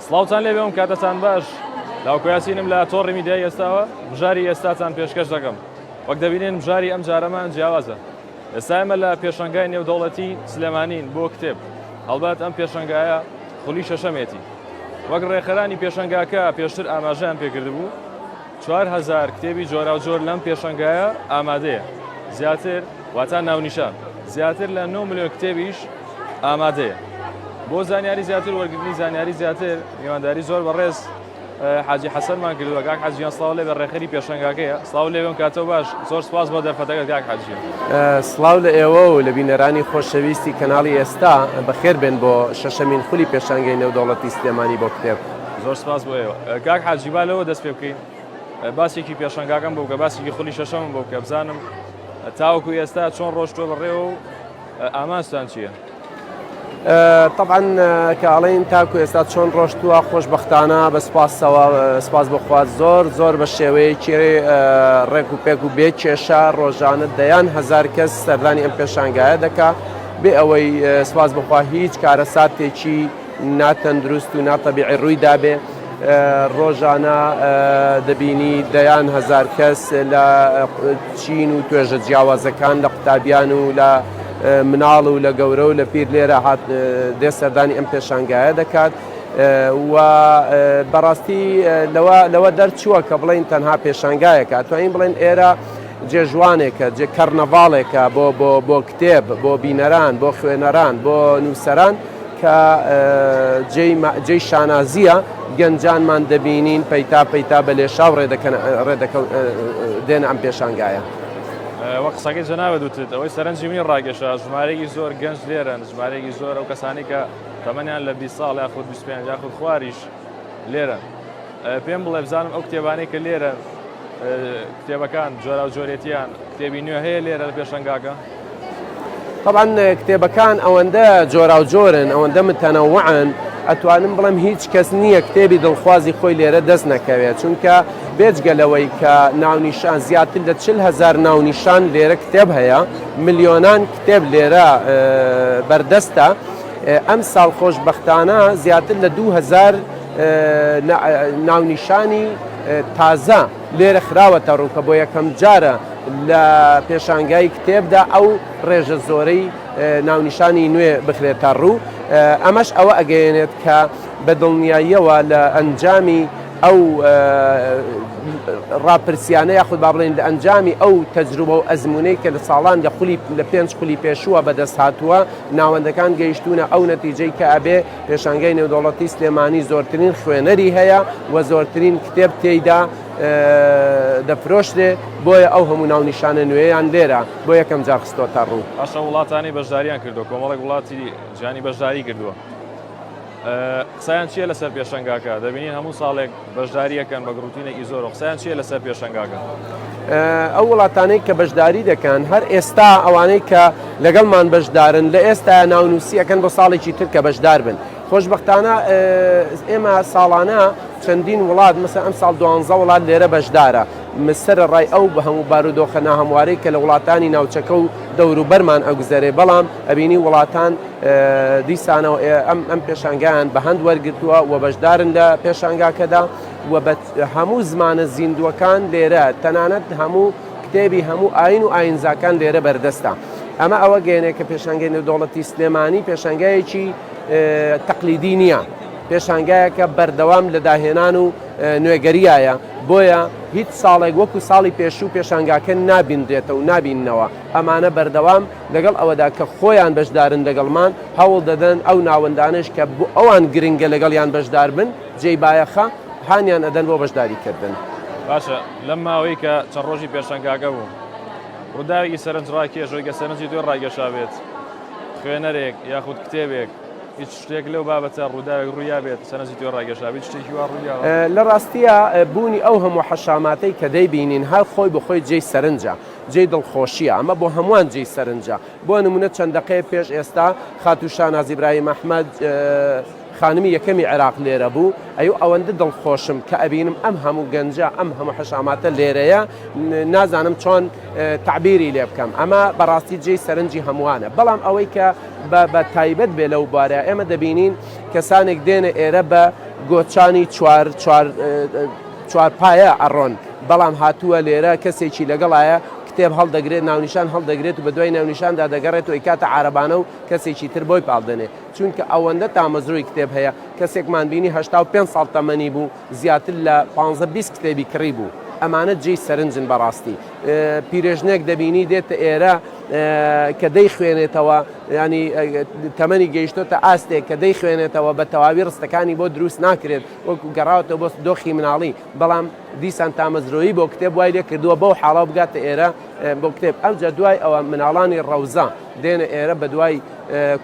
سڵاوتان لێ بێم کاتتان باش لاوکۆیاسینم لە تۆڕی میدیای ئێستاوە بژاری ئێستاتان پێشکەش دەکەم وەک دەبینێن بژاری ئەم جارەمان جیاوازە ئێستا ئێمە لە پێشەنگای نێودەوڵەتی سلێمانین بۆ کتێب هەڵبات ئەم پێشەنگایە خولی شەشەمێتی وەک ڕێخەرانی پێشەنگاکە پێشتر ئاماژەیان پێکردبوو 4000 کتێبی جۆرا و جۆر لەم پێشەنگایە ئامادەیە زیاتر واتە ناونیشان زیاتر لە 9 ملیۆن کتێبیش ئامادەیە بۆ زانیاری زیاتر وەرگرتنی زانیاری زیاتر میوانداری زۆر بەڕێز حاجی حەسەنمان کردووە کاک حاجیان سڵاو لێ بە ڕێخەری پێشەنگاکەیە سڵاو لێ بێم کاتەوە باش زۆر سپاس بۆ دەرفەتەکەت کاک حاجیان سڵاو لە ئێوە و لە بینەرانی خۆشەویستی کەناڵی ئێستا بەخێر بێن بۆ شەشەمین خولی پێشەنگای نێودەوڵەتی سلێمانی بۆ کتێب زۆر سپاس بۆ ئێوە کاک حاجی با لەوە دەست پێ بکەین باسێکی پێشەنگاکەم بۆ کە باسێکی خولی شەشەمم بۆ کە بزانم تاوەکو ئێستا چۆن ڕۆشتووە بەڕێوە و ئامانجتان چییە؟ طبعا کاڵین تاکو ئێستا چۆن ڕۆشتووە خۆشبەختانە بە سپاس بخوات زۆر بە شێوەیەکی ڕێک و پێک و بێ کێشە ڕۆژانە دەیان هەزار کەس سەردانی ئەم پێشانگایە دەکا بێ ئەوەی سپاس بخوا هیچ کارەساتێکی ناتەندروست و ناتەبیعی ڕوویدا بێ ڕۆژانە دەبینی دەیان هەزار کەس لە چین و توێژە جیاوازەکان لە قوتابیان و لە مناڵ و لە گەورە و لە پیر لێرە هات دێ سەردانی ئەم پێشانگایە دەکات و بەڕاستی لەوە دەرچووە کە بڵین تەنها پێشانگایەکە توانین بڵین ئێرە جێژوانێکە جێ کەرنەڤاڵێکە بۆ کتێب بۆ بینەران بۆ خوێنەران بۆ نووسەران کە جێی شانازیە گەنجانمان دەبینین پەیتا بە لێشاو دێن ئەم پێشانگایە وەک قسەکەی جەنابەت وتت ئەوەی سەرنجی منی ڕاگەشە ژمارەیەکی زۆر گەنج لێرەن ژمارەیەکی زۆر ئەو کەسانی کە تەمەنیان لە 20 ساڵ یاخود 25 یاخود خواریش لێرەن پێم بڵێ بزانم ئەو کتێبانەی کە لێرە کتێبەکان جۆرا و جۆرێتیان کتێبی نوێ هەیە لێرە لە پێشەنگاکە طبعا کتێبەکان ئەوەندە جۆرا و جۆرن ئەوەندە متەنەوعن ئەتوانم بڵێم هیچ کەس نییە کتێبی دڵخوازی خۆی لێرە دەست نەکەوێت چونکە بێجگەلەوەی کە ناونیشان زیاتر لە 40,000 ناونیشان لێرە کتێب هەیە ملیۆنان کتێب لێرە بەردەستە ئەم ساڵ خۆشبەختانە زیاتر لە 2000 ناونیشانی تازە لێرە خراوەتە ڕووکە بۆ یەکەم جارە لە پێشانگای کتێبدا ئەو ڕێژە زۆرەی ناونیشانی نوێ بخرێتە ڕوو ئەمەش ئەوە ئەگەیەنێت کە بە دڵنیاییەوە لە ئەنجامی ئەو ڕاپرسیانە یاخود با بڵێن لە ئەنجامی ئەو تەجروبە و ئەزمونەی کە لە ساڵان لە 5 خولی پێشووە بەدەست هاتووە ناوەندەکان گەیشتونە ئەو نەتیجەی کە ئەبێ پێشانگای نێودەوڵەتی سلێمانی زۆرترین خوێنەری هەیە و زۆرترین کتێب تێیدا دەفرۆشتێ بۆیە ئەو هەموو ناونیشانە نوێیان لێرە بۆ یەکەم جار خستۆتە ڕوو ئاشە وڵاتانی بەشداریان کردووە کۆمەڵێک وڵاتی جیهانی بەشداری کردووە قسەیان چییە لەسەر پێشەنگاکە دەبینین هەموو ساڵێک بەشداریەکەن بە گروتینێکی زۆر قسەیان چییە لەسەر پێشەنگاکە ئەو وڵاتانەی کە بەشداری دەکەن هەر ئێستا ئەوانەی کە لەگەڵمان بەشدارن لە ئێستا ناونووسیەکەن بۆ ساڵێکی تر کە بەشدار بن خۆشبەختانە ئێمە ساڵانە چەندین وڵات مەسە ئەم ساڵ 12 وڵات لێرە بەشدارە سەرە ڕای ئەو بە هەموو بارودۆخە ناهەموارەی کە لە وڵاتانی ناوچەکە و دەوروبەرمان ئەگوزارێ بەڵام ئەبینی وڵاتان دیسانەوە ئەم پێشانگایان بە هەند وەرگرتووە و بەشدارن لە پێشانگاکەدا و بە هەموو زمانە زیندوەکان لێرە تەنانەت هەموو کتێبی هەموو ئاین و ئاینزاکان لێرە بەردەستە ئەمە ئەوە گەێنێک کە پێشانگای نێودەوڵەتی سلێمانی پێشانگایەکی تەقلیدی نییە پێشانگایەکە بەردەوام لە داهێنان و نوێگەریایە بۆیە هیچ ساڵێک وەکو ساڵی پێشوو پێشانگاکە نابیندرێتە و نابیننەوە ئەمانە بەردەوام لەگەڵ ئەوەدا کە خۆیان بەشدارن لەگەڵمان هەوڵ دەدەن ئەو ناوەندانش کە بۆ ئەوان گرنگە لەگەڵیان بەشدار بن جێی بایەخە هانیان ئەدەن بۆ بەشداریکردن باشە لەم ماوەی کە چەند ڕۆژی پێشەنگاکە بوو ڕووداوێکی سەرنجڕاکێشەوەی کە سەرنجی دوێ ڕاگەشابێت خوێنەرێک یاخود کتێبێک هیچ شتێک لەو بابەتە ڕووداوێک ڕوویا بێت سەرنجی دوێ ڕاگەشابێت شتێکی وا ڕوویا لە ڕاستیە بوونی ئەو هەموو حەشاماتەی کە دەیبینین هەر خۆی بخۆی جێی سەرنجە جێی دڵخۆشیە ئەمە بۆ هەمووان جێی سەرنجە بۆ نمونە چەند دقەیە پێش ئێستا خاتوشان ئیبراهیم ئەحمەد خانمی یەکەمی عێراق لێرە بوو ئەوەندە دڵخۆشم کە ئەبینم ئەم هەموو گەنجە ئەم هەموو حەشاماتە لێرەیە نازانم چۆن تعبیری لێ بکەم ئەمە بەڕاستی جێی سەرنجی هەمووانە بەڵام ئەوەی کە بە تایبەت بێ لەو بارە ئێمە دەبینین کەسانێک دێنە ئێرە گۆچانی چوار پایە ئەڕۆن بەڵام هاتووە لێرە کەسێکی لەگەڵایە کتێب هەڵدەگرێت ناونیشان هەڵدەگرێت و بە دوای ناونیشاندا دەگەڕێت و کاتە عربانە و کەسێکی تر بۆی پاڵدەنێ چونکە ئەوەندە تامەزرۆی کتێب هەیە کەسێکمان بینی 85 ساڵ تەمەنی بوو زیاتر لە 15-20 کتێبی کڕی بوو ئەمانە جێی سەرنجن بەڕاستی پیرێژنێک دەبینی دێتە ئێرە کە دەی خوێنێتەوە ینی تەمەنی گەیشتۆتە ئاستێک کە دەی خوێنێتەوە بە تەواوی ڕستەکانی بۆ دروست ناکرێت وەکو گەڕاوەتەوە بۆ دۆخی مناڵی بەڵام دیسان تامەزرۆیی بۆ کتێب وای لێ کردووە بەو حاڵە بگاتە ئێرە بۆ کتێب ئەمجا دوای ئەوە مناڵانی ڕەوزە دێنە ئێرە بە دوای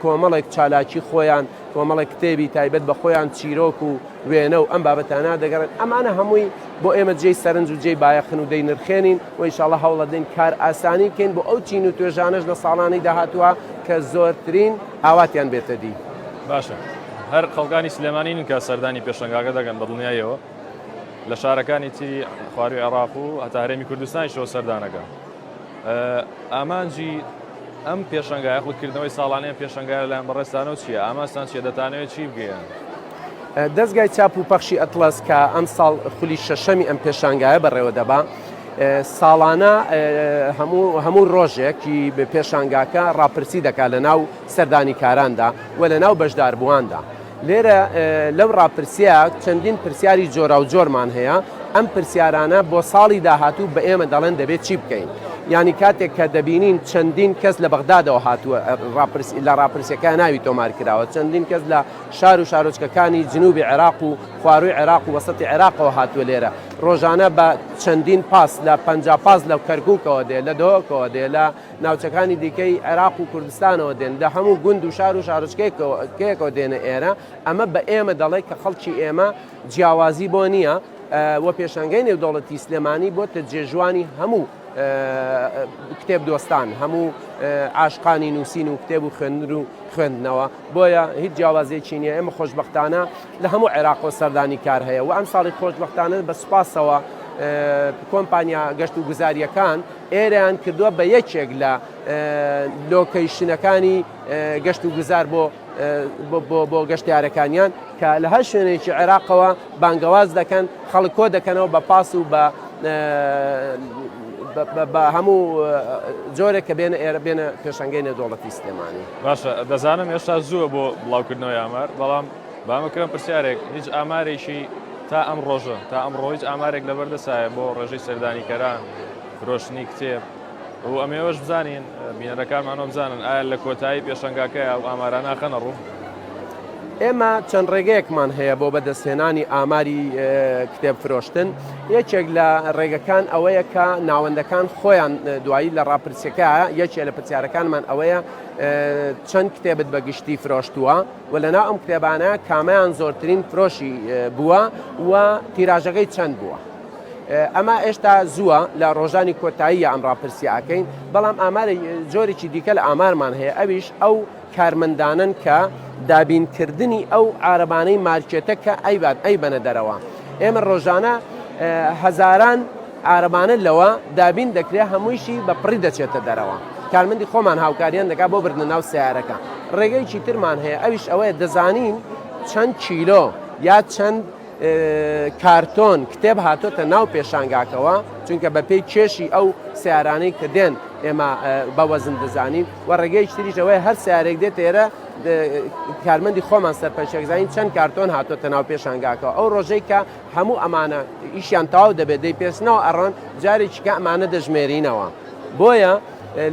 کۆمەڵێک چالاکی خۆیان کۆمەڵێک کتێبی تایبەت بە خۆیان چیرۆک و وێنە و ئەم بابەتانە دەگەڕێن ئەمانە هەمووی بۆ ئێمە جێی سەرنج و جێی بایەخن و دەی نرخێنین و ئینشاڵڵا هەوڵە دەین کار ئاسانی بکەین بۆ ئەو چین و توێژانەش لە ساڵانی داهاتووە کە زۆرترین ئاواتیان بێتە دی باشە هەر خەڵکانی سلێمانین کە سەردانی پێشەنگاکە دەگەن بە دڵنیایەوە لە شارەکانی تری خواروی عێراق و هەتا هەرێمی کوردستانیشەوە سەردانەکە ئامانجی ئەم پێشەنگای خودکردنەوەی ساڵانەیە پێشەنگای لەلایەن بەڕێستانەوە چییە ئاماستان چیە دەتانەوێت چی بگەیان دەستگای چاپ و پەخشی ئەتڵەس کە ئەم ساڵ خولی شەشەمی ئەم پێشانگایە بەڕێوە دەبا ساڵانە هەموو ڕۆژێکی بە پێشانگاکە ڕاپرسی دەکات لە ناو سەردانی کاراندا و لە ناو بەشداربوواندا لێرە لەو ڕاپرسیە چەندین پرسیاری جۆرا و جۆرمان هەیە ئەم پرسیارانە بۆ ساڵی داهاتوو بە ئێمە دەڵێن دەبێت چی بکەین ینی کاتێک کە دەبینین چەندین کەس لە بەغدادەوە هاتووە لە ڕاپرسیەکە ناوی تۆمار کراوە چەندین کەس لە شار و شارۆچکەکانی جنوبی عێراق و خواروی عێراق و وەسەتی عێراقەوە هاتووە لێرە ڕۆژانە بە چەندین پاس لە 50 پاس لە کەرکووکەوە دێ لە دۆکەوە دێ لە ناوچەکانی دیکەی عێراق و کوردستانەوە دێن لە هەموو گوند و شار و شارۆچکەیەکەوە دێنە ئێرە ئەمە بە ئێمە دەڵێ کە خەڵکی ئێمە جیاوازی بۆ نییە وە پێشەنگای نێودەوڵەتی سلێمانی بۆ تەجێژوانی هەموو کتێب دۆستان هەموو عاشقانی نووسین و کتێب و خوێندن و خوێندنەوە بۆیە هیچ جیاوازێکی نییە ئێمە خۆشبەختانە لە هەموو عێراق و سەردانی کار هەیە و ئەم ساڵی خۆشبەختانە بە سوپاسەوە کۆمپانیا گەشت و گوزاریەکان ئێرەیان کردووە بە یەکێک لە لۆکەیشنەکانی گەشت و گوزار بۆ گەشتیارەکانیان کە لە هەر شوێنێکی عێراقەوە بانگەواز دەکەن خەڵک کۆ دەکەنەوە بە پاس و بە هەموو جۆرێک کە بێنە ئێرە بێنە پێشەنگای نێودەوڵەتی سلێمانی باشە دەزانم هێشتا زووە بۆ بڵاوکردنەوەی ئامار بەڵام بامەکەم پرسیارێک هیچ ئامارێکی تا ئەم ڕۆژە تا ئەم ڕۆژ ئامارێک لەبەردەسایە بۆ ڕێژەی سەردانی کەران فرۆشتنی کتێب و ئەمێوەش بزانین بینەرەکانمانەوە بزانن ئایا لە کۆتایی پێشەنگاکەیە ئەو ئامارانە خەنە ڕوو ئێمە چەند ڕێگەیەکمان هەیە بۆ بەدەستهێنانی ئاماری کتێب فرۆشتن یەکێک لە ڕێگەکان ئەوەیە کە ناوەندەکان خۆیان دوایی لە ڕاپرسیەکە یەکێک لە پرسیارەکانمان ئەوەیە چەند کتێبت بەگشتی فرۆشتووە و لەناو ئەم کتێبانە کامیان زۆرترین فرۆشی بووە و تیراژەکەی چەند بووە ئەمە ئێشتا زووە لە ڕۆژانی کۆتاییە ئەم ڕاپرسیەکەین بەڵام ئاماری جۆرێکی دیکە لە ئامارمان هەیە ئەویش ئەو کارمەندانن کە دابینکردنی ئەو عارەبانەی مارکێتە کە ئەی بەنە دەرەوە ئێمە ڕۆژانە هەزاران عارەبانە لەوە دابین دەکرێت هەموویشی بە پڕی دەچێتە دەرەوە کارمەندی خۆمان هاوکاریان دەکات بۆ بردنە ناو سیارەکە ڕێگەیکی ترمان هەیە ئەویش ئەوەیە دەزانین چەند چیلۆ یا چەند کارتۆن کتێب هاتۆتە ناو پێشانگاکەوە چونکە بە پێی کێشی ئەو سیارانەی کە دێن ئێمە بەوەزن دەزانین و ڕێگەی تریشەوەی هەر سیارێک دێت ئێرە کارمەندی خۆمان سەرپەرچێکزانین چەند کارتۆن هاتۆتە ناو پێشانگاکەوە ئەو ڕۆژەی کە هەموو ئەمانە ئیشیان تەواو دەبێت دەی پێستنەوە ئەڕۆن جارێکی کە ئەمانە دەژمێرینەوە بۆیە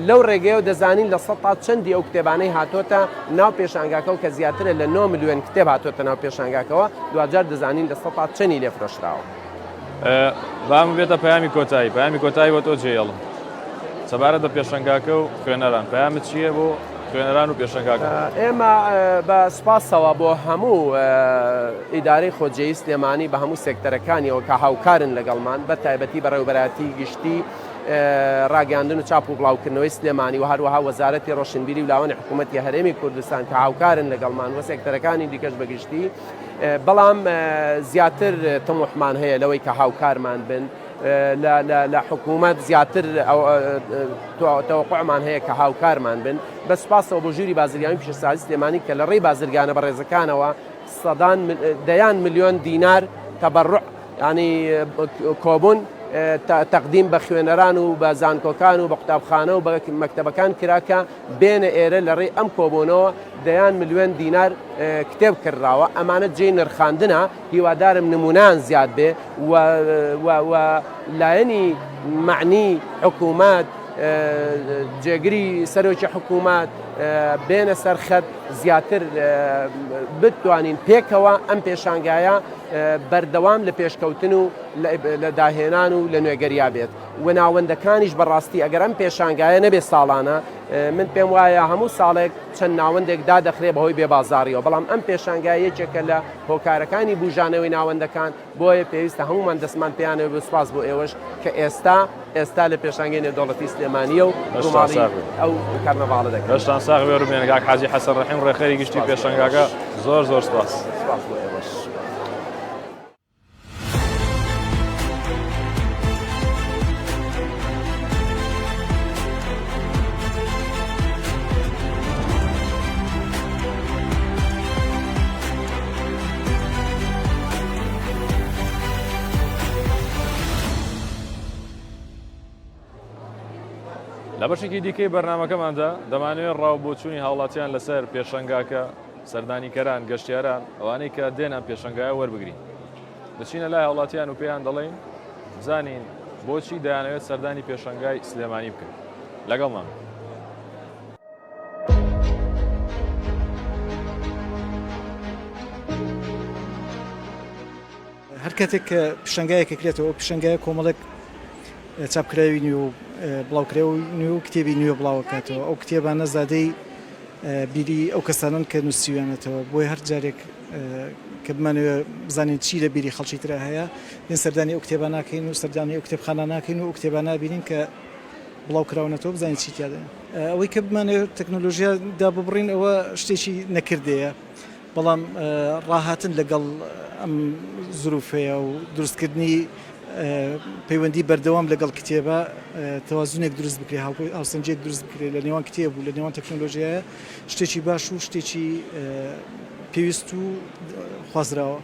لەو ڕێگەیە دەزانین لە سەد تا چەندی ئەو کتێبانەی هاتۆتە ناو پێشانگاکەەوە کە زیاترە لە 9 ملیۆن کتێب هاتۆتە ناو پێشانگاکەوە دوجار دەزانین لە سەد تا چەندی لێفرۆشراوە بام بێتە پەیامی کۆتایی پەیامی کۆتایی بۆ تۆ جێڵم سەبارەت بە پێشەنگاکە و خوێنەران پەیامت چییە بۆ خوێنەران و پێشەنگاکە ئێمە بە سپاسەوە بۆ هەموو ئیدارەی خۆجێی سلێمانی بە هەموو سێکتەرەکانیەوە کە هاوکارن لەگەڵمان بە تایبەتی بەڕێوەبەراتی گشتی ڕاگەاندن و چاپ و بڵاوکردنەوەی سلێمانی و هەروەها وەزارەتی ڕۆشنبیری و لاوانی حکوومەتی هەرێمی کوردستان کە هاوکارن لەگەڵمان وە سێکتەرەکانی دیکەش بەگشتی بەڵام زیاتر تەموحمان هەیە لەوەی کە هاوکارمان بن لە حکوومەت زیاتر تەوەقعمان هەیە کە هاوکارمان بن بە سوپاسەوە بۆ ژووری بازرگانی پیشەسازی سلێمانی کە لە ڕێی بازرگانە بە ڕێزەکانەوە دەیان ملیۆن دینار تەبەڕع ینی کۆبوون تەقدیم بە خوێنەران و بە زانکۆکان و بە قوتابخانە و بە مەکتەبەکان کراکە بێنە ئێرە لە ڕێی ئەم کۆبوونەوە دەیان ملیۆن دینار کتێب کردراوە ئەمانە جێی نرخاندنە هیوادارم نمونان زیاد بێ و لایەنی معنی حکوومەت جێگری سەرۆکی حکوومەت بێنە سەرخەت زیاتر بتوانین پێکەوە ئەم پێشانگایە بەردەوام لە پێشکەوتن و لە داهێنان و لە نوێگەریا بێت و ناوەندەکانیش بەڕاستی ئەگەر ئەم پێشانگایە نەبێت ساڵانە من پێم وایە هەموو ساڵێک چەند ناوەندێک دادەخرێ بەهۆی بێبازاریەوە بەڵام ئەم پێشانگای یەکێکە لە هۆکارەکانی بوژانەوەی ناوەندەکان بۆیە پێویستە هەمومان دەستمان پێیانەوە بسپاس بۆ ئێوەش کە ئێستا لە پێشانگای نێودەوڵەتی سلێمانیە و ڕووماڵی ئەو کارنەڤاڵە دەکەن. بەشتان ساغ بێڕومێنگاک حاجی حەسەن ڕەحیم ڕێخەری گشتی پێشەنگاکە زۆر سپاس. سپاس بۆ ئێوەش. لە بەشێکی دیکەی بەرنامەکەماندا دەمانوێت ڕاوبۆچوونی هاوڵاتیان لەسەر پێشەنگاکە سەردانیکەران گەشتیاران ئەوانەی کە دێنە پێشەنگایە وەربگرین دەچینە لای هاوڵاتیان و پێیان دەڵێن بزانین بۆچی دەیانەوێت سەردانی پێشەنگای سلێمانی بکەن لەگەڵمان. هەر کاتێک پێشەنگایەکە کرێتەوە پێشەنگایە کۆمەڵێک چاپکراوی نوێ و بڵاوکراوی نوێ و کتێبی نوێ بڵاوکاتەوە ئەو کتێبانە زادەی بیری ئەو کەسانن کە نووسیوانێتەوە بۆی هەر جارێک کە بمانوێ بزانین چی لە بیری خەڵکی ترە هەیە دێن سەردانی ئەو کتێبان ناکەین و سەردانی ئەو کتێبخانە ناکەین و ئەو کتێبان نابینین کە بڵاوکراونەتەوە بزانین چی تیادا ئەوەی کە بمانێ تەکنۆلۆژیا دا ببڕین ئەوە شتێکی نەکردەیە بەڵام ڕاهاتن لەگەڵ ئەم زروفەیە و دروستکردنی پەیوەندی بەردەوام لەگەڵ کتێبە تەوازونێک دروست بکرێ هاوسەنجێک دروست بکرێت لە نێوان کتێب و لە نێوان تەکنۆلۆژیایە شتێکی باش و شتێکی پێویست و خوازراوە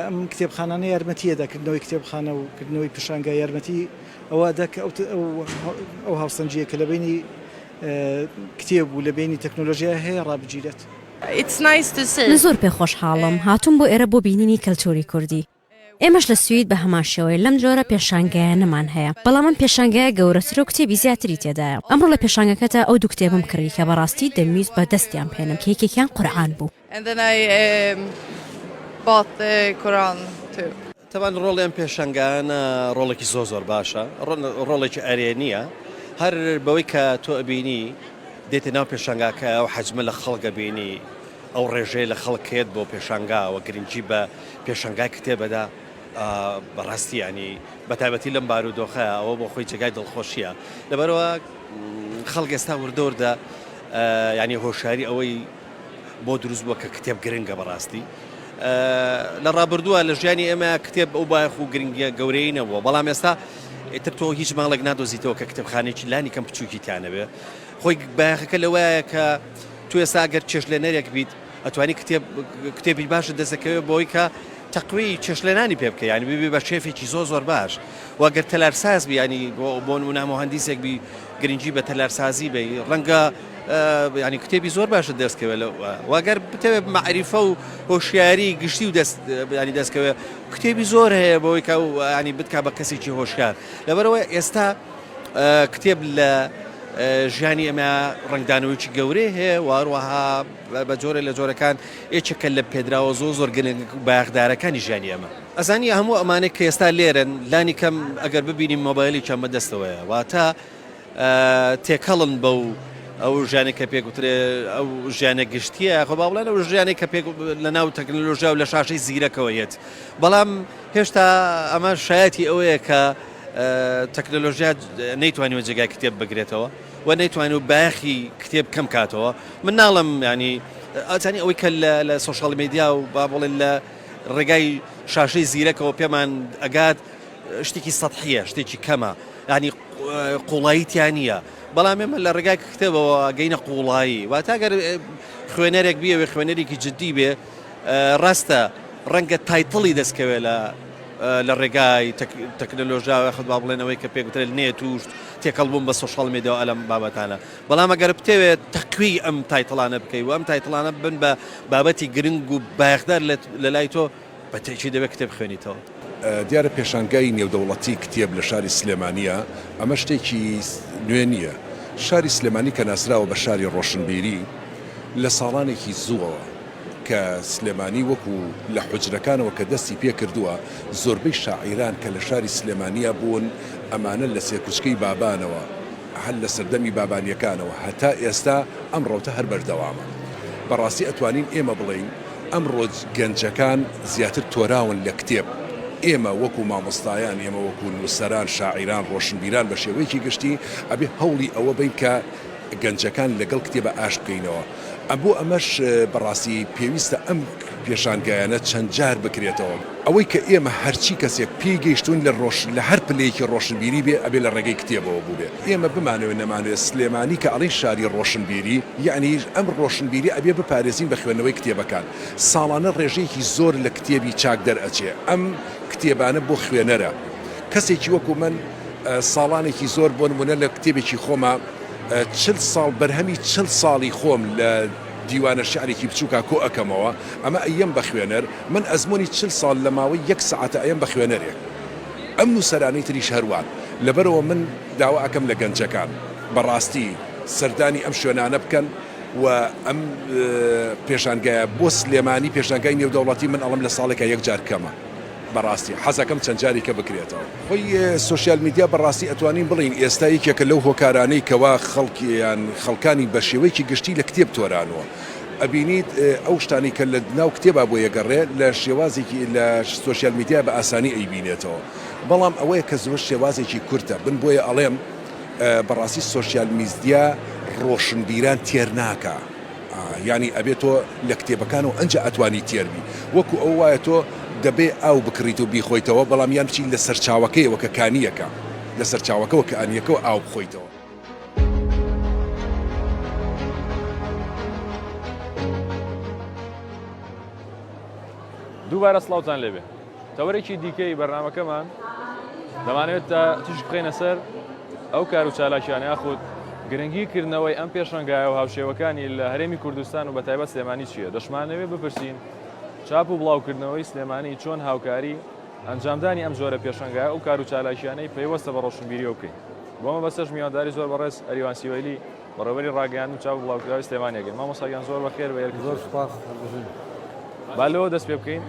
ئەم کتێبخانانە یارمەتیەدا کردنەوەی کتێبخانە و کردنەوەی پێشانگای یارمەتی ئەوە دەکە ئەو هاوسەنجەیە کە لە بینی کتێب و لە بینی تەکنۆلۆژیا هەیە ڕابگیرێت. من زۆر پێخۆشحاڵم هاتووم بۆ ئێرە بۆ بینینی کەلتوری کوردی. ئێمەش لە سوید بە هەماشەوەی لەم جۆرە پێشانگایانەمان هەیە بەڵام من پێشانگایە گەورەتر و کتێبی زیاتری تێدایە ئەمڕۆ لە پێشانگەکەتە ئەو دوو کتێبم کڕی کە بەڕاستی دەمویست بە دەستیان پێێنم کە یەکێکیان قورئان بوو. تەبان ڕۆڵیان پێشەنگانە ڕۆڵێکی زۆر باشە ڕۆڵێکی ئەرێنیە هەر بەوەی کە تۆ ئەبینی دێتە ناو پێشەنگاکە ئەو حەجمە لە خەڵکە بینی ئەو ڕێژەیە لە خەڵکێت بۆ پێشانگاوە گرنگی بە پێشەنگای کتێبەدا بەڕاستی ینی بەتایبەتی لەم بارودۆخەیە ئەوە بۆ خۆی جێگای دڵخۆشیە لەبەرەوە خەڵک ئێستا وردەوردە ینی هۆشیاری ئەوەی بۆ دروست بووە کە کتێب گرنگە بەڕاستی لە ڕابردووە لە ژیانی ئێمە کتێب ئەو باەخ و گرنگیە گەورەی نەبووە بەڵام ئێستا ئێتر تۆ هیچ ماڵێک نادۆزیتەوە کە کتێبخانێکی لانی کەم بچووکی تیانەبێ خۆی باەخەکە لەوەیە کە تو ئێستا ئەگەر چێشلێنەرێک بیت ئەتوانی کتێبی باشە دەستەکەوێت بۆی کە تەقوی چێشلێنانی پێ بکە ینی ببێ بە شێفێکی زۆر باش واگەر تەلارساز بی ینی بۆ نمونە مهندسێک بی گرنگی بە تەلارسازی بێ ڕەنگە ینی کتێبی زۆر باشە دەستکەوێت واگەر بتەوێت معریفە و هۆشیاری گشتی و ینی دەستکەوێت کتێبی زۆر هەیە بۆی کە ینی بتکا بە کەسێکی هۆشیار لەبەرەوە ئێستا کتێب لە ژیانی ئەمە ڕنگدانەوەیکی گەورەی هەیە واروەها بە جۆرە لە جۆرەکان یەکێکە لە پێدراوە زۆر گرنگ باەخدارەکانی ژیانی ئەمە ئەزانی هەموو ئەمانەی کە ئێستا لێرن لانی کەم ئەگەر ببینیم مۆبایلی چەمە دەستەوەیە واتە تێکەڵن بەو ئەو ژیانێکە پێگوترێ ئەو ژیانە گشتیە خۆ با بڵێن ئەو ژیانێک کە لە ناو تەکنۆلۆژیا و لە شاشەی زیرەکەوە هێت بەڵام هێشتا ئەمە شایەتی ئەوەیە کە تەکنۆلۆژیا نەیتوانێت جێگای کتێب بگرێتەوە و نەیتوانێت و باەخی کتێب کەم کاتەوە من ناڵم ینی ئەزانی ئەوەی کە لە سۆشال میدیا و با بڵێن لە ڕێگای شاشەی زیرەکەەوە پێمان ئەگات شتێکی سەدحیە شتێکی کەمە ینی قوڵاییتیان نییە بەڵام ئێمە لە ڕێگای کتێبەوە گەینە قوڵایی واتە ئەگەر خوێنەرێک بیەوێ خوێنەرێکی جددی بێ ڕاستە ڕەنگە تایتڵی دەستکەوێت لە ڕێگای تەکنەلۆژیا یاخود با بڵێنەوەی کە پێگوترێت نێ توشت تێکەڵبووم بە سۆشال میدیا ئەلەم بابەتانە بەڵام ئەگەر بتەوێت تەکوی ئەم تایتڵانە بکەی و ئەم تایتڵانە بن بە بابەتی گرنگ و بایەخدار لە لای تۆ بە تێکی دەبێت کتێب خوێنیتەوە. دیارە پێشانگای نێودەوڵەتی کتێب لە شاری سلێمانیە ئەمە شتێکی نوێ نییە. شاری سلێمانی کە ناسراوە بە شاری ڕۆشنبیری لە ساڵانێکی زووەوە کە سلێمانی وەکو لە حجرەکانەوە کە دەستی پێ کردووە زۆربەی شاعیران کە لە شاری سلێمانیە بوون ئەمانە لە سێکوچکەی بابانەوە هەر لە سەردەمی بابانیەکانەوە هەتا ئێستا ئەم ڕۆتە هەر بەردەوامە. بەڕاستی ئەتوانین ئێمە بڵین ئەم ڕۆژ گەنجەکان زیاتر تۆراون لە کتێب. ئێمە وەکو مامۆستایان ئێمە وەکو نووسەران شاعیران ڕۆشنبیران بە شێوەیەکی گشتی ئەبێ هەوڵی ئەوە بین کە گەنجەکان لەگەڵ کتێبە ئاش بکەینەوە. ئەبوو ئەمەش بەڕاستی پێویستە ئەم پێشانگایانە چەند جار بکرێتەوە. ئەوەی کە ئێمە هەرچی کەسێک پێگەیشتون لە هەر پلەیەکی ڕۆشنبیری بێ ئەبێ لە ڕێگەی کتێبەوە بووبێ. ئێمە بمانەوە نەمانوێت سلێمانی کە ئەڵین شاری ڕۆشنبیری یعنی ئەم ڕۆشنبیری ئەبێ بپارێزین بە خوێندنەوەی کتێبەکان. ساڵانە ڕێژەیەکی زۆر لە کتێبی چاک دەرئەچێ. ئەم کتێبانە بۆ خوێنەرە. کەسێکی وەکو من ساڵانێکی زۆر بۆ نمونە لە کتێبێکی خۆمە 40 ساڵ بەرهەمی 40 ساڵی خۆم لە دیوانە شعرێکی بچووکە کۆ ئەەکەمەوە ئەمە ئەیم بە خوێنەر من ئەزمموی 40 ساڵ لە ماوەی 1 ساعتە ئەم بە خوێنەرێک ئەم نووسەرانەی تریش هەروان لەبەرەوە من داوا ئەەکەم لە گەنجەکان بەڕاستی سەردانی ئەم شوێنانە بکەن و ئەم پێشانگایە بۆ سلێمانی پێشانگای نێودەوڵەتی من ئەڵم لە ساڵێکە یەک جار کەمە بەڕاستی حەزەکەم چەند جارێکە بکرێتەوە. خۆی سوۆسیال میدیا بەڕاستی ئەتوانین بڵین ئێستا یەکێکە لەو هۆکارانەی کەوا خەڵکانی بە شێوەیەکی گشتی لە کتێب تۆرانەوە. ئەبینیت ئەو شتانی کە لە ناو کتێبا بۆ یەگەڕێ لە شێوازێکی لە سوۆسیال میدیا بە ئاسانی ئەیبینێتەوە. بەڵام ئەوەیە کە زۆر شێوازێکی کورتە بن بۆیە ئەڵێم بەڕاستی سوۆسیال میدیا ڕۆشنبیران تێر ناکە. ینی ئەبێت تۆ لە کتێبەکانەوە ئەنج ئەتوانی تێربی وەکو ئەو وایە تۆ دەبێ ئاو بکڕیت و بیخۆیتەوە بەڵام یان بچین لە سەرچاوەکەیەوە کە کانیەکە لە سەرچاوەکەەوە کە ئەنیەکەەوە ئاو بخۆیتەوە. دووبارە سڵاوتان لێبێ تەوەرێکی دیکەی بەرنامەکەمان دەمانوێت تا تیش بخێنە سەر ئەو کار و چالاکیانە یاخود گرنگیکردنەوەی ئەم پێشەنگایە و هاوشێوەکانی لە هەرێمی کوردستان و بە تایبەت سلێمانی چییە دەشمانەوێت بپرسین چاپ و بڵاوکردنەوەی سلێمانی چۆن هاوکاری ئەنجامدانی ئەم جۆرە پێشەنگایە و کار و چالاکیانەی پێیوەستە بە ڕۆشنبیری بکەین. بۆمە بەسەر میوانداری زۆر بەڕێز ئەریوان سیوەیلی بەڕێوەبەری ڕاگەیان و چاپ و بڵاوکراوی سلێمانیەگەن مامۆستاگیان زۆر بەخێر بە زۆر سپاس. با لەوە دەست پێ بکەین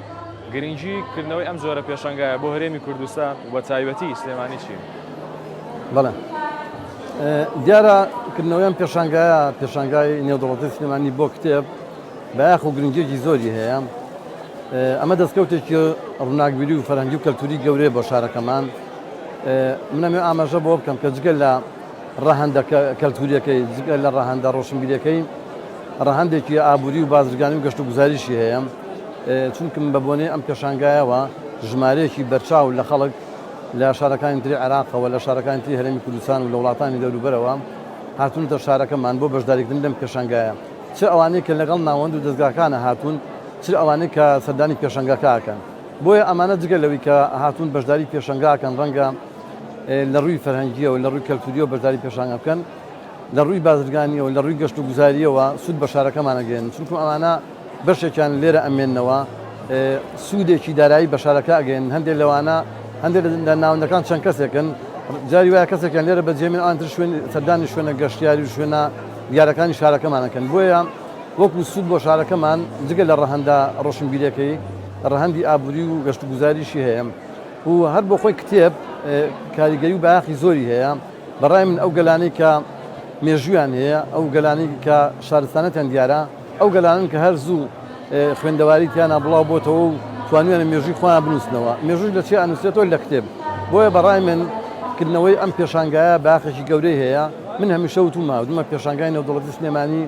گرنگیکردنەوەی ئەم جۆرە پێشەنگایە بۆ هەرێمی کوردستان و بە تایبەتی سلێمانی چی؟ بەڵێ دیارە کردنەوەیان پێشانگای نێودەوڵەتی سلێمانی بۆ کتێب بەیاخ و گرنگێکی زۆری هەیە. ئەمە دەستکەوتێکی ڕووناکبیری و فەرهەنگی و کەلتوری گەورەیە بۆ شارەکەمان. منەمێ ئاماژە بۆ بکەم کە جگەل لە ڕەهەندە کەلتوریەکەی جگەل لە ڕەهەندە ڕۆشنبیریەکەی ڕەهەندێکی ئابووری و بازرگانی و گەشت و گوزاریشی هەیە چونکم بە بۆنێ ئەم پێشانگایەوە ژمارەیەکی بەرچاو لە خەڵک لە شارەکانی تری عێراقەوە لە شارەکانی تری هەرێمی کوردستان و لە وڵاتانی دەوروبەرەوە هاتوونتە شارەکەمان بۆ بەشداریکردن لەم پێشانگایە چ ئەوانەی کە لەگەڵ ناوەند و دەستگاکانە هاتوون چ ئەوانەی کە سەردانی پێشەنگەکەکەن بۆیە ئەمانە جگەل لەوەی کە هاتوون بەشداری پێشەنگاکەن ڕەنگە لە ڕووی فەرهەنگیەوە لە ڕووی کەلتوریەوە بەشداری پێشانگە بکەن لە ڕووی بازرگانیەوە لە ڕووی گەشت و گوزاریەوە سوود بە شارەکەمانەگەن چونکە ئەمانە بەشێکیان لێرە ئەمێننەوە سوودێکی دارایی بە شارەکە ئەگەن هەندێک لەوانە هەندێک لە ناوەندەکان چەند کەسێکن جاری وایە کەسێکیان لێرە بەجێمێن ئەوانتر سەردانی شوێنە گەشتیاری و شوێنە دیارەکانی شارەکەمانەکەن بۆیە وەکو سوود بۆ شارەکەمان جگە لە ڕەهەندە ڕۆشنبیریەکەی ڕەهەندی ئابووری و گەشت و گوزاریشی هەیە و هەر بۆ خۆی کتێب کاریگەری و بەیاخی زۆری هەیە بەڕای من ئەو گەلانەی کە مێژویان هەیە ئەو گەلانەی کە شارستانەتیان دیارە ئەو گەلانن کە هەر زوو خوێندەواریتیانە بڵاو بۆتەوە و توانوێنە مێژوی خۆیان بنووسنەوە مێژوش لە چی ئەنووسێتەوە لە کتێب بۆیە بەڕای من کردنەوەی ئەم پێشانگایە باخێکی گەورەی هەیە من هەمیشە وتومە دومە پێشانگای نێودەوڵەتی سلێمانی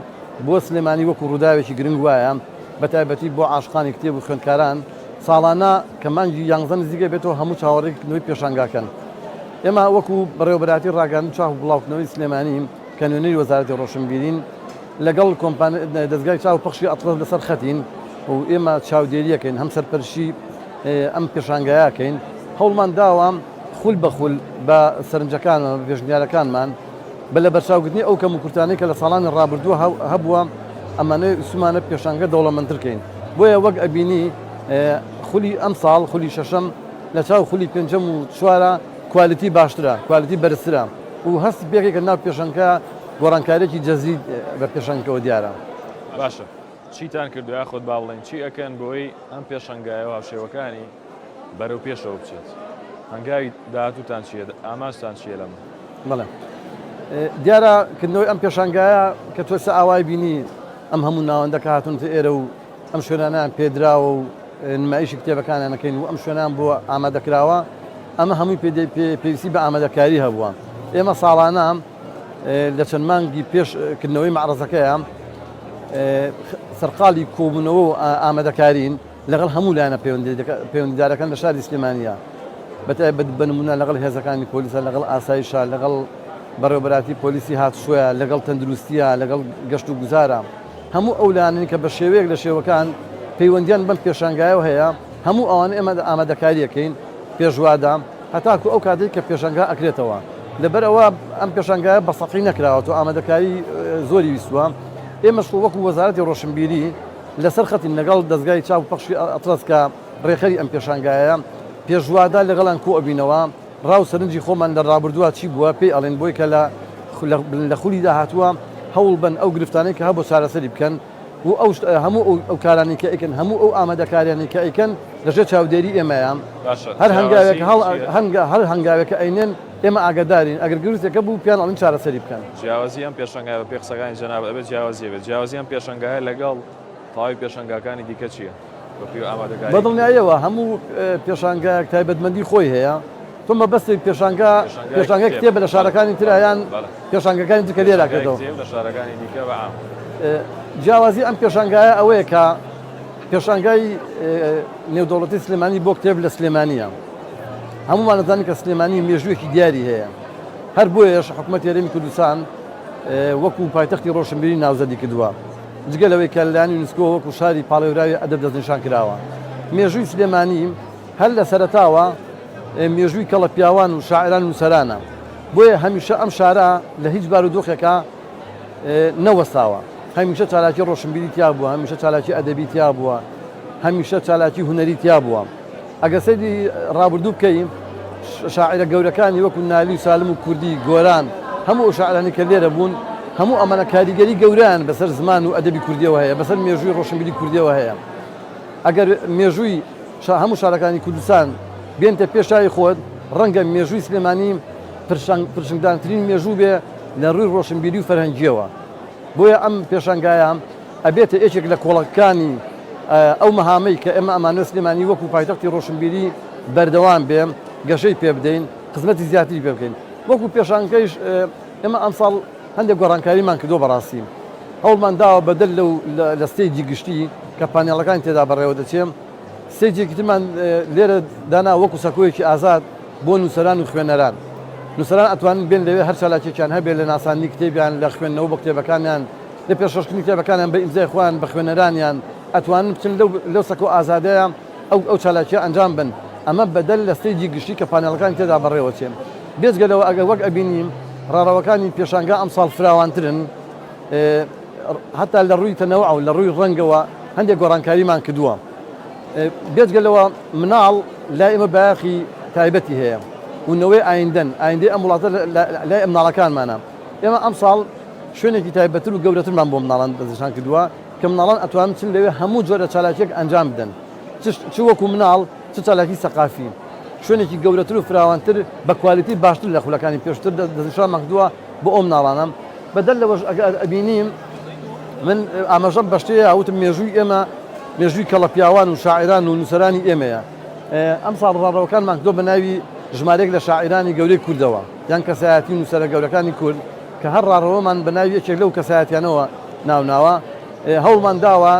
بۆ سلێمانی وەکو ڕووداوێکی گرنگ وایە بە تایبەتی بۆ عاشقانی کتێب و خوێندکاران ساڵانە کە مانگی 11 نزیکە بێتەوە هەموو چاوەڕێکردنەوەی پێشانگاکەن ئێمە وەکو بەڕێوەبەراتی ڕاگەاندن چاو و بڵاوکردنەوەی سلێمانی کە نوێنەری وەزارەتی ڕۆشنبیرین لەگەڵ دەستگای چاو پەخشی ئەتڵەس لەسەر خەتین و ئێمە چاودێریەکەین هەم سەرپەرشی ئەم پێشانگایەکەین هەوڵمان داوام خول بە خول بە سەرنجەکانمان بە پێشنیارەکانمان بە لە بەرچاوگرتنی ئەو کەم و کورتانەی کە لە ساڵانی ڕابردووە هەبووە ئەمانەی سومانە پێشانگە دەوڵەمەندترکەین بۆیە وەک ئەبینی خولی ئەم ساڵ خولی شەشەم لە چاو خولی پێنجەم و چوارە کوالیتی باشترە کوالیتی بەرزترە و هەست پێکێکە ناو پێشەنگە گۆڕانکارێکی جەزید بە پێشەنگەوە دیارە باشە چیتان کردووە خۆت با بڵێن چی ئەکەن بۆی ئەم پێشەنگایەوە هاوشێوەکانی بەرەو پێشەوە بچێت هەنگاوی داهاتووتان چیە ئاماژتان چیە لەمە بەڵێ دیارە کردنەوەی ئەم پێشانگایە کە تۆ سە ئاوای بینی ئەم هەموو ناوەندەکە هاتونتە ئێرە و ئەم شوێنانیان پێدراوە و نمایشی کتێبەکانیانەکەین و ئەم شوێنان بۆ ئامادەکراوە ئەمە هەمووی پێویستی بە ئامادەکاری هەبووە ئێمە ساڵانە لە چەند مانگی پێشکردنەوەی معرەزەکەیە سەرقاڵی کۆبوونەوە و ئامادەکارین لەگەڵ هەموو لایەنە پەیوەندیدارەکان لە شاری سلێمانیە بەنمونە لەگەڵ هێزەکانی پۆلیسە لەگەڵ ئاسایشە لەگەڵ بەڕێوەبەراتی پۆلیسی هاتوشویە لەگەڵ تەندروستیە لەگەڵ گەشت و گوزارە هەموو ئەو لایەنانی کە بە شێوەیەک لە شێوەکان پەیوەندیان بەم پێشانگایەوە هەیە هەموو ئەوان ئێمە ئامادەکاریەکەین پێشوادا هەتاکو ئەو کاتێک کە پێشانگا ئەکرێتەوە لەبەر ئەوە ئەم پێشانگایە بە سەقی نەکراوەوە ئامادەکاری زۆری ویستووە ئێمەش وەکو وەزارەتی ڕۆشنبیری لەسەر خەتین لەگەڵ دەستگای چاو پەخشی ئەترەس کە ڕێخەری ئەم پێشانگایە پێشوادا لەگەڵان کۆ ئەبینەوە ڕاو سەرنجی خۆمان لە ڕابردووە چی بووە پێی ئەڵێن بۆی کە لە خولی داهاتووە هەوڵ بن ئەو گرفتانەی کە هەبوو چارەسەری بکەن و هەموو ئەو کارانی کە ئەیکەن هەموو ئەو ئامادەکاریانی کە ئەیکەن لەژێر چاودێری ئێمەیان هەر هەنگاوێکە ئەینێن ئێمە ئاگدارین ئەگەر گرفتێکە بوو پیان ئەڵین چارەسەری بکەن جیاوازی ئەم پێشەنگای بە پێخسەکانی جەناب ئەبێت جیاوازی بێت جیاوازی ئەم پێشەنگایە لەگەڵ تەواوی پێشەنگاکانی دیکە چییە بەدڵنیایەوە هەموو پێشانگایەک تایبەتمەندی خۆی هەیە تۆ مەبەستی پێشانگە کتێبە لە شارەکانی ترایان پێشانگەکانی ترکە لێراکردەوە لە شارەکانی دیکە بەعام جیاوازی ئەم پێشانگایە ئەوەیە کە پێشانگای نێودەوڵەتی سلێمانی بۆ کتێب لە سلێمانیە هەمومان دەزانین کە سلێمانی مێژوویەکی دیاری هەیە هەر بۆیەش حکوومەتی هەرێمی کوردستان وەکو پایتەختی ڕۆشنبیری ناوزەدی کردووە جگە لەوەی کە لایەنی یونسکۆ وەکو شاری پاڵێوراوی ئەدەب دەستنیشان کراوە مێژووی سلێمانی هەر لە سەرەتاوە مێژووی کەڵە پیاوان و شاعران و نووسەرانە بۆیە هەمیشە ئەم شارە لە هیچ بارودۆخێکە نەوەستاوە هەمیشە چالاکی ڕۆشنبیری تیا بووە هەمیشە چالاکی ئەدەبی تیا بووە هەمیشە چالاکی هونەری تیا بووە ئەگەر سەیری ڕابردوو بکەین شاعرە گەورەکانی وەکو نالی و سالم و کوردی گۆران هەموو ئەو شاعرانی کە لێرە بوون هەموو ئەمانە کاریگەری گەوران بەسەر زمان و ئەدەبی کوردیەوە هەیە بەسەر مێژووی ڕۆشنبیری کوردیەوە هەیە ئەگەر مێژووی هەموو شارەکانی کوردستان بێنتە پێشایی خۆت ڕەنگە مێژووی سلێمانی پرشنگدانترین مێژوو بێ لە ڕووی ڕۆشنبیری و فەرهەنگیەوە بۆیە ئەم پێشانگایە ئەبێتە یەکێک لە کۆڵەکانی ئەو مەهامەی کە ئێمە ئەمانە سلێمانی وەکو پایتەختی ڕۆشنبیری بەردەوام بێم گەشەی پێ بدەین خزمەتی زیاتری پێ بکەین وەکو پێشانگەیش ئێمە ئەم ساڵ هەندێک گۆڕانکاریمان کردو بەڕاستی هەوڵمان داوە بەدەل لە ستێجی گشتی کە پانێڵەکان تێدا بەڕێوە دەچێم ستێجێکی ترمان لێرە دانا وەکو سەکۆیەکی ئازاد بۆ نووسەران و خوێنەران نووسەران ئەتوانن بێن لەوێ هەر چالاکێکیان هەبێت لە ناسانی کتێبیان لە خوێندنەوە بە کتێبەکانیان لە پێشکردنی کتێبەکانیان بە ئیمزای خۆیان بە خوێنەرانیان ئەتوانن بچن لەو سەکۆ ئازادەیە ئەو چالاکیە ئەنجام بن ئەمە بەدەل لە ستێجی گشتی کە پانێڵەکان تێدا بەڕێوە چێن بێزگەلەوە ئەگەر وەک ئەبینیم ڕاڕەوەکانی پێشانگا ئەم ساڵ فراوانترن هەتا لە ڕووی تەنەوە و لە ڕووی ڕەنگەوە هەندێک گۆڕانکاریمان کردووە بێزگەلەوە مناڵ لای ئێمە بایەخی تایبەتی هەیە ونەوەی ئایندەی ئەم وڵاتە لای ئەم مناڵەکانمانە ئێمە ئەم ساڵ شوێنێکی تایبەتر و گەورەترمان بۆ مناڵان دەستنیشان کردووە کە مناڵان ئەتوانن چن لەوێ هەموو جۆرە چالاکیێک ئەنجام بدەن چ وەکو مناڵ چ چالاکی سەقافی شوێنێکی گەورەتر و فراوانتر بە کوالیتی باشتر لە خولەکانی پێشتر دەستنیشانمان کردووە بۆ ئەو مناڵانە بەدەل لەوەش ئەبینیم من ئاماژەم بەشتەیە وتم مێژووی ئێمە مێژووی کەڵە پیاوان و شاعران و نووسەرانی ئێمەیە ئەم ساڵ ڕاڕەوەکانمان کردۆ بە ناوی ژمارێک لە شاعرانی گەورەی کوردەوە یان کەسایەتی نووسەرە گەورەکانی کورد کە هەر ڕاڕەوەمان بە ناوی یەکێک لەو کەسایەتیانەوە ناوناوە هەوڵمان داوە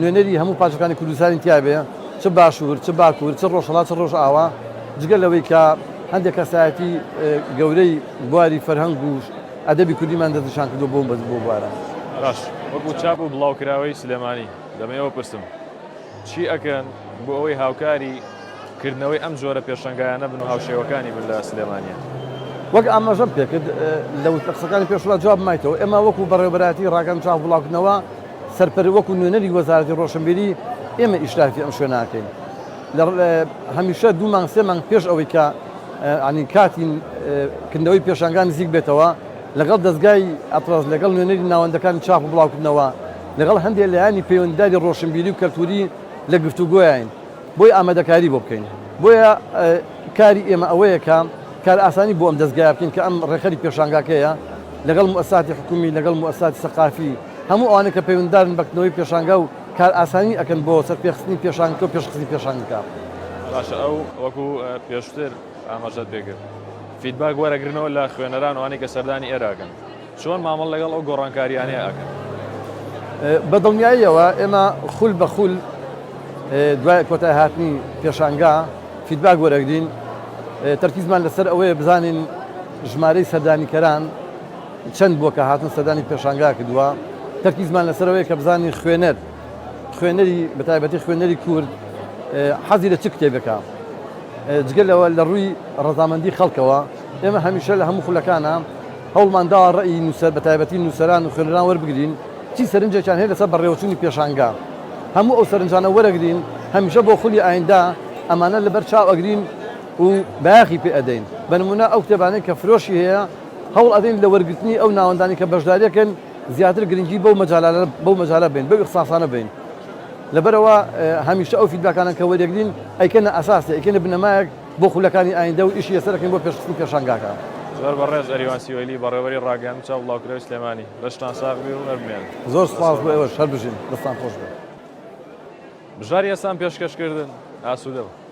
نوێنەری هەموو پاچەکانی کوردستانی تیابێ چ باشوور چ باکوور چ ڕۆژهەڵات چ ڕۆژ ئاوا جگە لەوەی کە هەندێک کەسایەتی گەورەی بواری فەرهەنگ و ئەدەبی کوردیمان دەستنیشان کردو بۆ بوارە ڕاست وەکو چاپ و بڵاوکراوەی سلێمانی دەمەوە پرسم چی ئەکەن بۆ ئەوەی هاوکاری کردنەوەی ئەم جۆرە پێشەنگایانە بن و هاوشێوەکانی بن لە سلێمانیە. وەک ئاماژەم پێکرد لە قسەکانی پێشوە جواب مایتەوە ئێمە وەکو بەڕێوەبەراتی ڕاگەم چاو بڵاوکردنەوە سەرپەری وەکو نوێنەری وەزارەتی ڕۆشنبیری ئێمە ئیشراکی ئەم شوێناکەین هەمیشە دوو مانگ سێ مانگ پێش ئەوەی کە عنی کاتی کردنەوەی پێشانگان نزیک بێتەوە لەگەڵ دەستگای ئەپڕاز لەگەڵ نوێنەری ناوەندەکانی چاپ و بڵاوکردنەوە لەگەڵ هەندێک لایانی پەیوەندیداری ڕۆشنبیری و کەلتوری لە گفتوگۆیان بۆی ئامادەکاری بۆ بکەین بۆیە کاری ئێمە ئەوەیە کە کار ئاسانی بۆ ئەم دەستگای بکەین کە ئەم ڕێخەری پێشانگاکەیە لەگەڵ مؤسساتی حکومی لەگەڵ مؤسساتی سەقافی هەموو ئەوانە کە پەیوەنددارن بەکردنەوەی پێشانگا و کار ئاسانی ئەکەن بۆ سەرپێخستنی پێشانگە و پێشخستنی پێشانگەکە. باشە ئەو وەکو پێشتر ئاماژەت پێکرد فیدباک وەرەگرنەوە لە خوێنەران وانی کە سەردانی ئێراکەن چۆن مامەڵ لەگەڵ ئەو گۆڕانکاریانەیە ئەکەن بەدڵنیاییەوە ئێمە خول بە خول دوای کۆتای هاتنی پێشانگا فیدباک وەرەگرین تەرکیزمان لەسەر ئەوەیە بزانین ژمارەی سەردانیکەران چەند بووە کە هاتن سەردانی پێشانگا کردووە تەرکیزمان لەسەرەوەی کە بزانین خوێنەری بەتایبەتی خوێنەری کورد حەزی لە چ کتێبەکە جگەلەوە لە ڕووی ڕەزامەندی خەڵکەوە ئێمە هەمیشە لە هەموو خولەکانە هەوڵماندا ڕێی نووسەر بەتایبەتی نووسەران و خوێنەران وەربگرین چی سەرنجێکیان هەیە لەسەر بەڕێوەچوونی پێشانگا هەموو ئەو سەرنجانە وەرەگرین هەمیشە بۆ خولی ئایندا ئەمانە لەبەر چاو ئەگرین و بەیاخی پێ ئەدەین بە نمونە ئەو کتێبانەی کە فرۆشی هەیە هەوڵ ئەدەین لە وەرگرتنی ئەو ناوەندانی کە بەشداریەکەن زیاتر گرنگی بەو مەجالە بین بەو ئیخساسانە بین لەبەرەوە هەمیشە ئەو فیدباکانە کە وەرەگرین ئەیکەنە ئەساسە ئەیکەنە بنەمایەک بۆ خولەکانی ئایندا و ئیشی ەسەرەکەین بۆ پێشخستنی پێشانگاکە زۆر بەڕێز ئەریوان سیوەیلی بەڕێوەری ڕاگەیان چاو بڵاوکرێوی سلێمانی بەشتان ساغبی و نەرمێن زۆر سپاس بۆ ئێوە شەر بژین دەستان خۆش بێت بژاری ئێستان پێشکەشکردن ئاسوودە بە